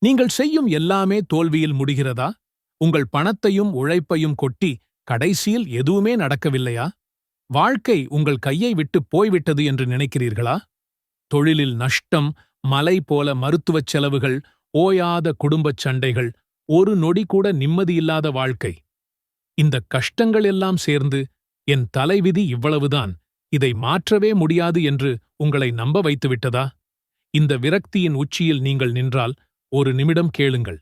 நீங்கள் செய்யும் எல்லாமே தோல்வியில் முடிகிறதா? உங்கள் பணத்தையும் உழைப்பையும் கொட்டி கடைசியில் எதுவுமே நடக்கவில்லையா? வாழ்க்கை உங்கள் கையை விட்டு போய்விட்டது என்று நினைக்கிறீர்களா? தொழிலில் நஷ்டம், மலை போல மருத்துவச் செலவுகள், ஓயாத குடும்பச் சண்டைகள், ஒரு நொடி கூட நிம்மதியில்லாத வாழ்க்கை. இந்த கஷ்டங்கள் எல்லாம் சேர்ந்து என் தலைவிதி இவ்வளவுதான், இதை மாற்றவே முடியாது என்று உங்களை நம்ப வைத்துவிட்டதா? இந்த விரக்தியின் உச்சியில் நீங்கள் நின்றால் ஒரு நிமிடம் கேளுங்கள்.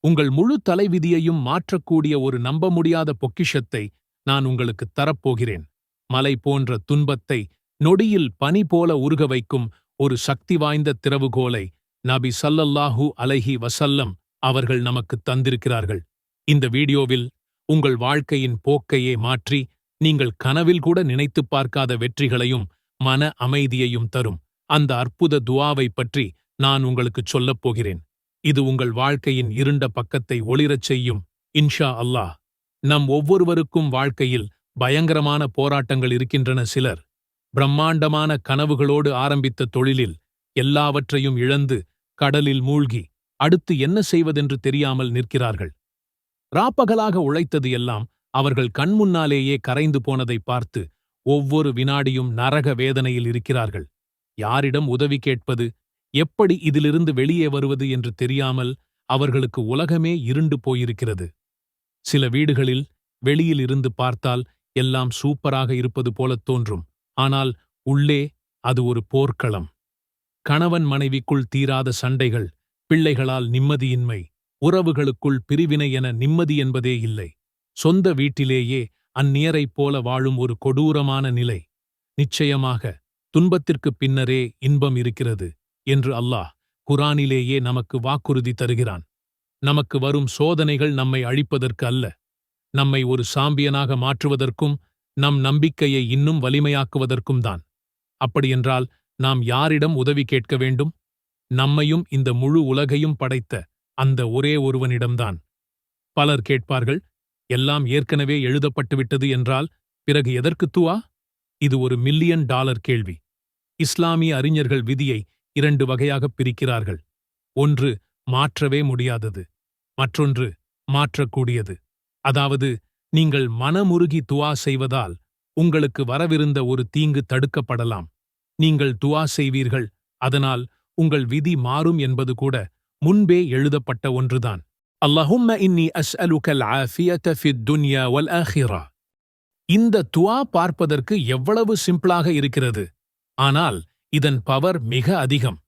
உங்கள் முழு தலைவிதியையும் மாற்றக்கூடிய ஒரு நம்ப முடியாத பொக்கிஷத்தை நான் உங்களுக்குத் தரப்போகிறேன். மலை போன்ற துன்பத்தை நொடியில் பனி போல உருக வைக்கும் ஒரு சக்தி வாய்ந்த திறவுகோலை நபி ஸல்லல்லாஹு அலைஹி வஸல்லம் அவர்கள் நமக்குத் தந்திருக்கிறார்கள். இந்த வீடியோவில் உங்கள் வாழ்க்கையின் போக்கையே மாற்றி நீங்கள் கனவில் கூட நினைத்துப் பார்க்காத வெற்றிகளையும் மன அமைதியையும் தரும் அந்த அற்புத துஆவைப் பற்றி நான் உங்களுக்குச் சொல்லப் போகிறேன். இது உங்கள் வாழ்க்கையின் இருண்ட பக்கத்தை ஒளிரச் செய்யும் இன்ஷா அல்லாஹ். நம் ஒவ்வொருவருக்கும் வாழ்க்கையில் பயங்கரமான போராட்டங்கள் இருக்கின்றன. சிலர் பிரம்மாண்டமான கனவுகளோடு ஆரம்பித்த தொழிலில் எல்லாவற்றையும் இழந்து கடலில் மூழ்கி அடுத்து என்ன செய்வதென்று தெரியாமல் நிற்கிறார்கள். ராப்பகலாக உழைத்தது எல்லாம் அவர்கள் கண்முன்னாலேயே கரைந்து போனதை பார்த்து ஒவ்வொரு வினாடியும் நரக வேதனையில் இருக்கிறார்கள். யாரிடம் உதவி கேட்பது, எப்படி இதிலிருந்து வெளியே வருவது என்று தெரியாமல் அவர்களுக்கு உலகமே இருண்டு போயிருக்கிறது. சில வீடுகளில் வெளியில் இருந்து பார்த்தால் எல்லாம் சூப்பராக இருப்பது போலத் தோன்றும். ஆனால் உள்ளே அது ஒரு போர்க்களம். கணவன் மனைவிக்குள் தீராத சண்டைகள், பிள்ளைகளால் நிம்மதியின்மை, உறவுகளுக்குள் பிரிவினை என நிம்மதி என்பதே இல்லை. சொந்த வீட்டிலேயே அந்நியரைப் போல வாழும் ஒரு கொடூரமான நிலை. நிச்சயமாக துன்பத்திற்குப் பின்னரே இன்பம் இருக்கிறது என்று அல்லாஹ் குரானிலேயே நமக்கு வாக்குறுதி தருகிறான். நமக்கு வரும் சோதனைகள் நம்மை அழிப்பதற்கு அல்ல, நம்மை ஒரு சாம்பியனாக மாற்றுவதற்கும் நம் நம்பிக்கையை இன்னும் வலிமையாக்குவதற்கும் தான். அப்படியென்றால் நாம் யாரிடம் உதவி கேட்க வேண்டும்? நம்மையும் இந்த முழு உலகையும் படைத்த அந்த ஒரே ஒருவனிடம்தான். பலர் கேட்பார்கள், எல்லாம் ஏற்கனவே எழுதப்பட்டுவிட்டது என்றால் பிறகு எதற்கு துஆ? இது ஒரு $1 மில்லியன் கேள்வி. இஸ்லாமிய அறிஞர்கள் விதியை 2 வகையாகப் பிரிக்கிறார்கள். ஒன்று மாற்றவே முடியாதது, மற்றொன்று மாற்றக்கூடியது. அதாவது நீங்கள் மனமுருகி துஆ செய்வதால் உங்களுக்கு வரவிருந்த ஒரு தீங்கு தடுக்கப்படலாம். நீங்கள் துஆ செய்வீர்கள், அதனால் உங்கள் விதி மாறும் என்பது கூட முன்பே எழுதப்பட்ட ஒன்றுதான். அல்லாஹும்ம இன்னி அஸ்அலுகல் ஆஃபியத ஃபித் துன்யா வல் ஆখিরা. இந்த துஆ பார்ப்பதற்கு எவ்வளவு சிம்பிளாக இருக்கிறது, ஆனால் இதன் பவர் மிக அதிகம்.